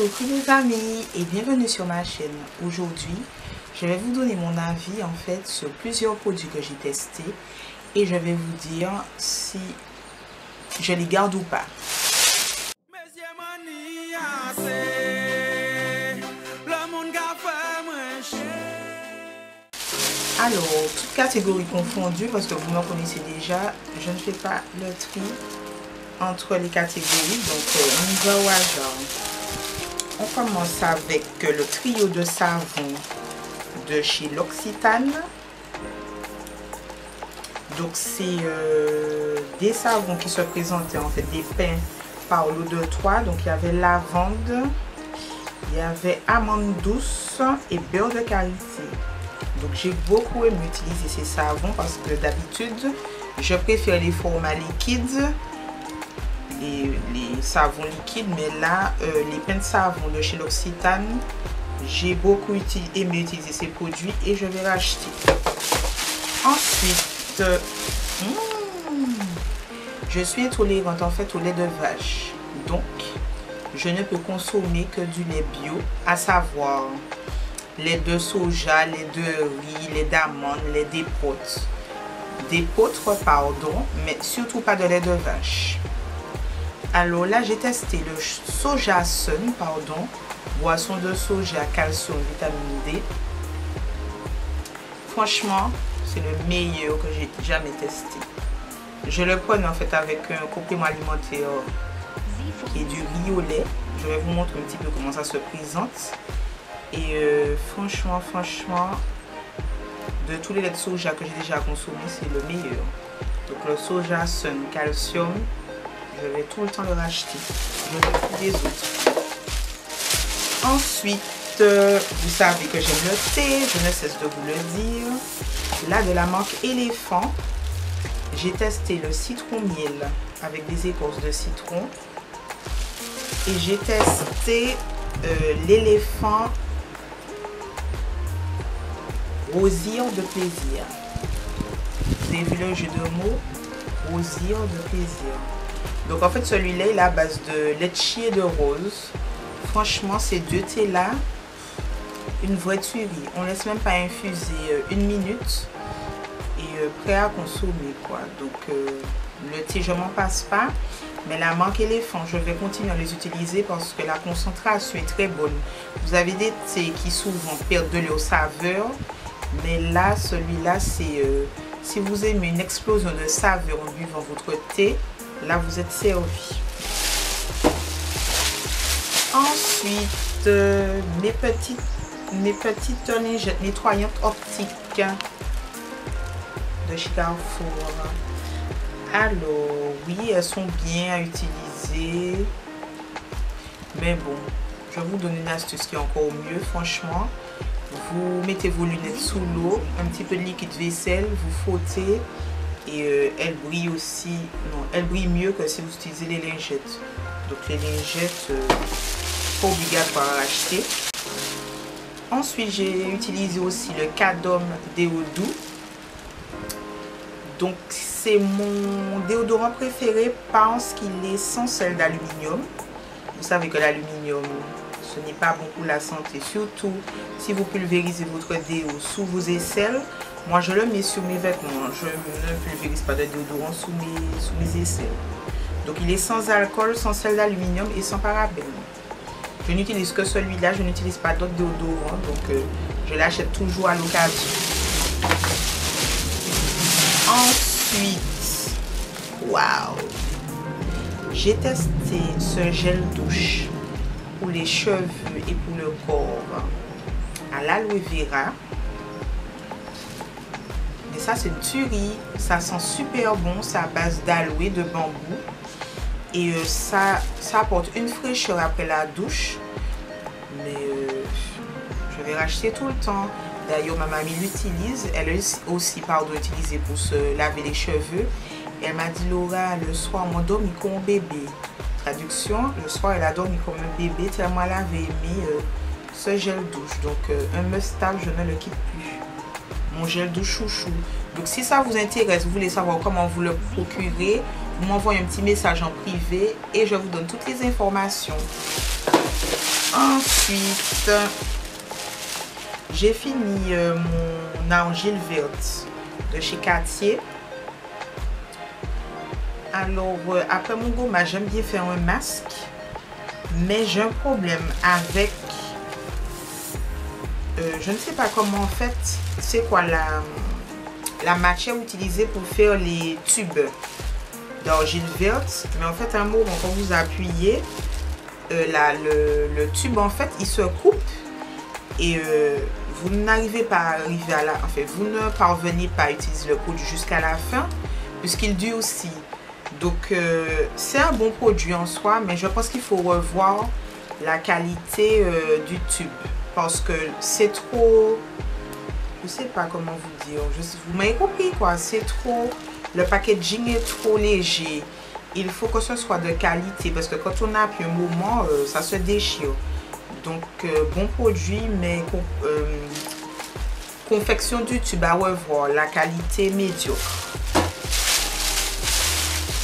Coucou les amis et bienvenue sur ma chaîne. Aujourd'hui, je vais vous donner mon avis en fait sur plusieurs produits que j'ai testés et je vais vous dire si je les garde ou pas. Alors, toutes catégories confondues, parce que vous me connaissez déjà, je ne fais pas le tri entre les catégories, donc on y va au hasard. On commence avec le trio de savons de chez L'Occitane. Donc c'est des savons qui se présentaient en fait des pains par lot de 3. Donc il y avait lavande, il y avait amande douce et beurre de karité. Donc j'ai beaucoup aimé utiliser ces savons parce que d'habitude je préfère les formats liquides. Les savons liquides, mais là les pains de savon de chez L'Occitane, j'ai beaucoup aimé utiliser ces produits et je vais racheter. Ensuite je suis intolérante en fait au lait de vache, donc je ne peux consommer que du lait bio, à savoir lait de soja, lait de riz, lait d'amande, lait d'épeautre pardon, mais surtout pas de lait de vache. Alors là, j'ai testé le Soja Sun, pardon, boisson de soja, calcium, vitamine D. Franchement, c'est le meilleur que j'ai jamais testé. Je le prenais en fait avec un complément alimentaire qui est du riz au lait. Je vais vous montrer un petit peu comment ça se présente. Et franchement, de tous les laits de soja que j'ai déjà consommés, c'est le meilleur. Donc le Soja Sun calcium, je vais tout le temps le racheter. Je vais plus des autres. Ensuite, vous savez que j'aime le thé, je ne cesse de vous le dire. Là, de la marque Éléphant, j'ai testé le citron miel avec des écorces de citron. Et j'ai testé l'éléphant rosir de plaisir. Vous avez vu le jeu de mots? Rosir de plaisir. Donc en fait celui-là il est à base de litchi et de rose. Franchement ces deux thés là, une vraie tuerie. On laisse même pas infuser une minute et prêt à consommer quoi. Donc le thé je m'en passe pas. Mais la marque Éléphant, je vais continuer à les utiliser parce que la concentration est très bonne. Vous avez des thés qui souvent perdent de leur saveur. Mais là celui-là c'est si vous aimez une explosion de saveur en buvant votre thé, là vous êtes servi. Ensuite mes petites lingettes nettoyantes optiques de chez Carrefour. Alors oui, elles sont bien à utiliser, mais bon, je vais vous donner une astuce qui est encore mieux. Franchement, vous mettez vos lunettes sous l'eau, un petit peu de liquide vaisselle, vous frottez et elles brillent aussi. Non, elles brillent mieux que si vous utilisez les lingettes. Donc les lingettes, pas obligatoire à acheter. Ensuite, j'ai utilisé aussi le Cadom déo doux. Donc c'est mon déodorant préféré parce qu'il est sans sel d'aluminium. Vous savez que l'aluminium, ce n'est pas bon pour la santé, surtout si vous pulvérisez votre déo sous vos aisselles. Moi je le mets sur mes vêtements, je ne pulvérise pas de déodorant sous mes aisselles. Donc il est sans alcool, sans sel d'aluminium et sans parabènes. Je n'utilise que celui-là, je n'utilise pas d'autres déodorants, donc je l'achète toujours à l'occasion. Ensuite, waouh, j'ai testé ce gel douche pour les cheveux et pour le corps à l'aloe vera. Mais ça c'est une tuerie, ça sent super bon, c'est à base d'aloe, de bambou. Et ça apporte une fraîcheur après la douche. Mais je vais racheter tout le temps. D'ailleurs ma mamie l'utilise, elle est aussi utilisée pour se laver les cheveux. Et elle m'a dit Laura, le soir on dormi comme un bébé. Traduction, le soir elle a dormi comme un bébé tellement elle avait aimé ce gel douche. Donc un must-have, je ne le quitte plus. Mon gel douche chouchou. Donc si ça vous intéresse, vous voulez savoir comment vous le procurer, vous m'envoyez un petit message en privé et je vous donne toutes les informations. Ensuite, j'ai fini mon argile verte de chez Cartier. Alors, après mon gommage, j'aime bien faire un masque. Mais j'ai un problème avec... je ne sais pas comment en fait... C'est quoi la matière utilisée pour faire les tubes d'argile verte. Mais en fait, un moment, quand vous appuyez, le tube, en fait, il se coupe. Et vous n'arrivez pas à arriver à la... En fait, vous ne parvenez pas à utiliser le produit jusqu'à la fin, puisqu'il dure aussi. Donc, c'est un bon produit en soi, mais je pense qu'il faut revoir la qualité du tube. Parce que c'est trop... Je sais pas comment vous dire. Vous m'avez compris quoi. C'est trop... Le packaging est trop léger. Il faut que ce soit de qualité. Parce que quand on appuie un moment, ça se déchire. Donc, bon produit, mais confection du tube à revoir. La qualité médiocre.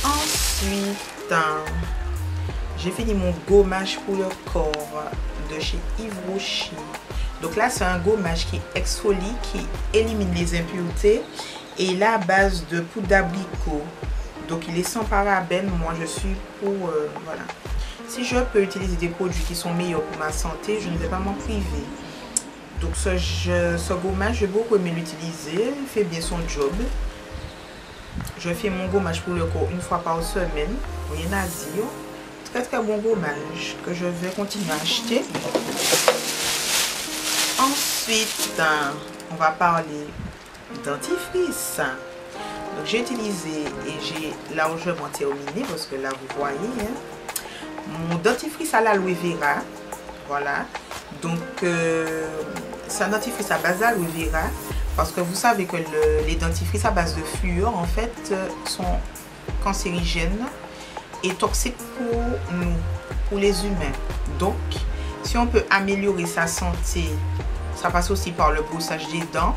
Ensuite, j'ai fini mon gommage pour le corps de chez Yves Rocher. Donc là, c'est un gommage qui exfolie, qui élimine les impuretés. Et il est à base de poudre d'abricot. Donc il est sans parabènes. Moi, je suis pour... voilà. Si je peux utiliser des produits qui sont meilleurs pour ma santé, je ne vais pas m'en priver. Donc ce gommage, j'ai beaucoup aimé l'utiliser. Il fait bien son job. Je fais mon gommage pour le corps une fois par semaine. Rien à dire. Très très bon gommage que je vais continuer à acheter. Ensuite, on va parler dentifrice. Donc j'ai utilisé et j'ai largement terminé parce que là vous voyez mon dentifrice à l'aloe vera. Voilà. Donc c'est un dentifrice à base d'aloe vera. Parce que vous savez que les dentifrices à base de fluor en fait sont cancérigènes et toxiques pour nous, pour les humains. Donc si on peut améliorer sa santé, ça passe aussi par le brossage des dents.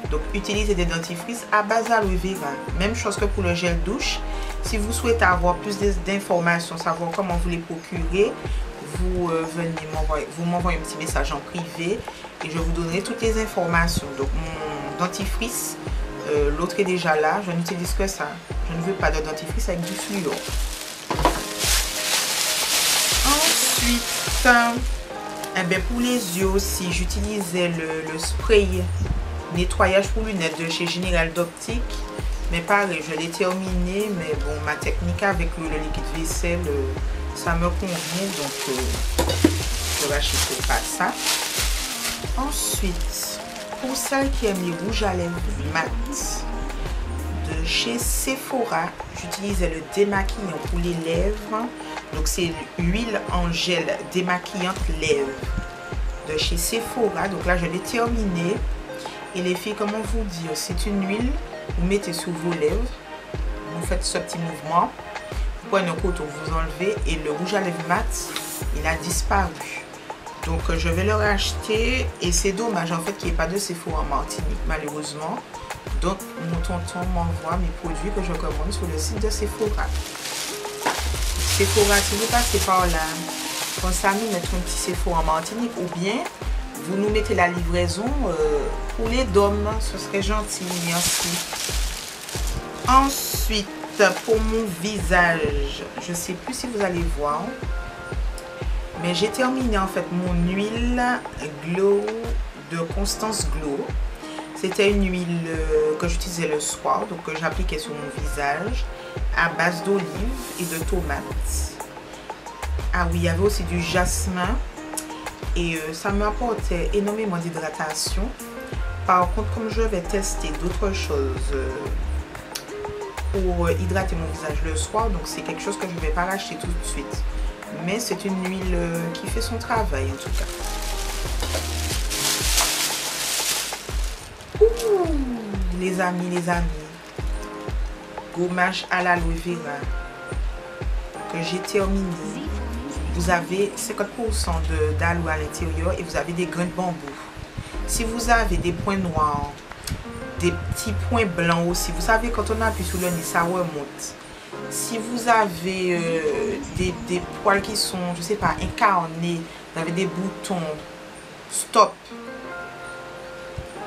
Donc utilisez des dentifrices à base d'aloe vera. Même chose que pour le gel douche. Si vous souhaitez avoir plus d'informations, savoir comment vous les procurer, vous m'envoyez un petit message en privé et je vous donnerai toutes les informations. Donc mon dentifrice, l'autre est déjà là, je n'utilise que ça. Je ne veux pas de dentifrice avec du fluor. Ensuite, pour les yeux aussi, j'utilisais le spray nettoyage pour lunettes de chez Général d'Optique. Mais pareil, je l'ai terminé, mais bon, ma technique avec le liquide vaisselle, ça me convient, donc je vais acheter pas ça. Ensuite, pour celle qui aime les rouges à lèvres mat de chez Sephora, j'utilisais le démaquillant pour les lèvres. Donc c'est l'huile en gel démaquillante lèvres de chez Sephora. Donc là je l'ai terminé. Et les filles, comment vous dire, c'est une huile, vous mettez sur vos lèvres, vous faites ce petit mouvement, vous prenez un coton, vous enlevez et le rouge à lèvres mat, il a disparu. Donc je vais le racheter et c'est dommage en fait qu'il n'y ait pas de Sephora en Martinique malheureusement. Donc mon tonton m'envoie mes produits que je commande sur le site de Sephora. Sephora, si vous passez par là, pensez à nous mettre un petit Sephora en Martinique ou bien vous nous mettez la livraison pour les dômes, ce serait gentil, merci. Ensuite, pour mon visage, je ne sais plus si vous allez voir, mais j'ai terminé en fait mon huile Glow de Constance Glow. C'était une huile que j'utilisais le soir, donc que j'appliquais sur mon visage à base d'olive et de tomates. Ah oui, il y avait aussi du jasmin. Et ça m'apportait énormément d'hydratation. Par contre, comme je vais tester d'autres choses pour hydrater mon visage le soir, donc c'est quelque chose que je ne vais pas racheter tout de suite. Mais c'est une huile qui fait son travail en tout cas. Ouh, les amis, gommage à l'aloe vera que j'ai terminé. Vous avez 50% d'aloe à l'intérieur et vous avez des grains de bambou. Si vous avez des points noirs, des petits points blancs aussi, vous savez quand on appuie sur le nez, ça remonte. Si vous avez des poils qui sont, je sais pas, incarnés, vous avez des boutons, stop.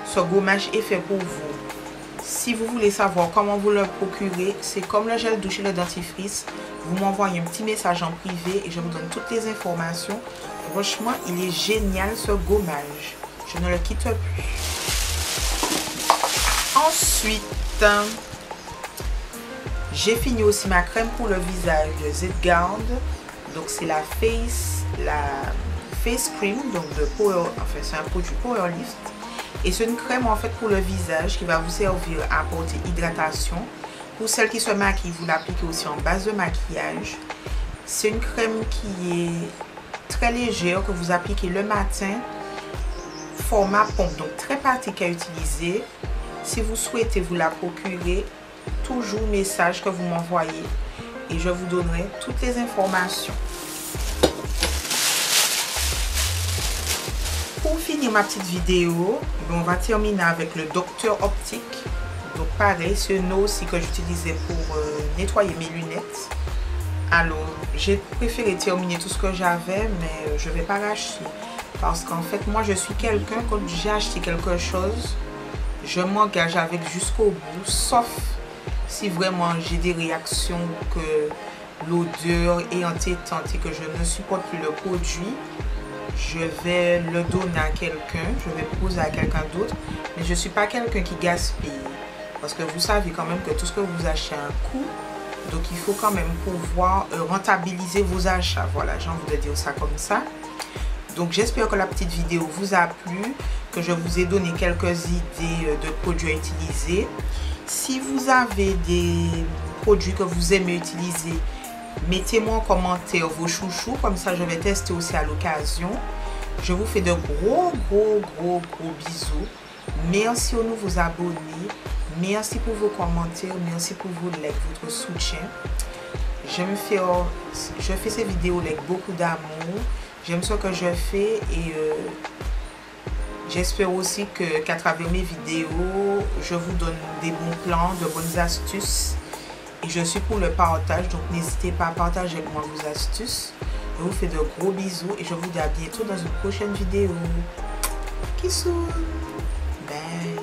Ce gommage est fait pour vous. Si vous voulez savoir comment vous le procurer, c'est comme le gel douche et le dentifrice. Vous m'envoyez un petit message en privé et je vous donne toutes les informations. Franchement, il est génial ce gommage. Je ne le quitte plus. Ensuite, j'ai fini aussi ma crème pour le visage de ZGuard. Donc c'est la face cream, donc de Power, enfin c'est un produit Power Lift. Et c'est une crème en fait pour le visage qui va vous servir à apporter hydratation. Pour celles qui se maquillent, vous l'appliquez aussi en base de maquillage. C'est une crème qui est très légère, que vous appliquez le matin. Format pompe, donc très pratique à utiliser. Si vous souhaitez vous la procurer, toujours message que vous m'envoyez et je vous donnerai toutes les informations. Pour finir ma petite vidéo, on va terminer avec le Docteur Optique. Donc pareil, c'est une eau aussi que j'utilisais pour nettoyer mes lunettes. Alors, j'ai préféré terminer tout ce que j'avais, mais je ne vais pas racheter. Parce qu'en fait, moi, je suis quelqu'un, quand j'ai acheté quelque chose, je m'engage avec jusqu'au bout, sauf si vraiment j'ai des réactions, que l'odeur est entêtante et que je ne supporte plus le produit. Je vais le donner à quelqu'un, je vais proposer à quelqu'un d'autre, mais je ne suis pas quelqu'un qui gaspille. Parce que vous savez quand même que tout ce que vous achetez a un coût, donc il faut quand même pouvoir rentabiliser vos achats. Voilà, j'ai envie de dire ça comme ça. Donc j'espère que la petite vidéo vous a plu, que je vous ai donné quelques idées de produits à utiliser. Si vous avez des produits que vous aimez utiliser, mettez-moi en commentaire vos chouchous, comme ça je vais tester aussi à l'occasion. Je vous fais de gros bisous. Merci aux nouveaux abonnés. Merci pour vos commentaires. Merci pour vos likes, votre soutien. Je fais ces vidéos avec beaucoup d'amour. J'aime ce que je fais et j'espère aussi qu'à travers mes vidéos, je vous donne des bons plans, de bonnes astuces. Et je suis pour le partage, donc n'hésitez pas à partager avec moi vos astuces. Je vous fais de gros bisous et je vous dis à bientôt dans une prochaine vidéo. Kissou. Bye.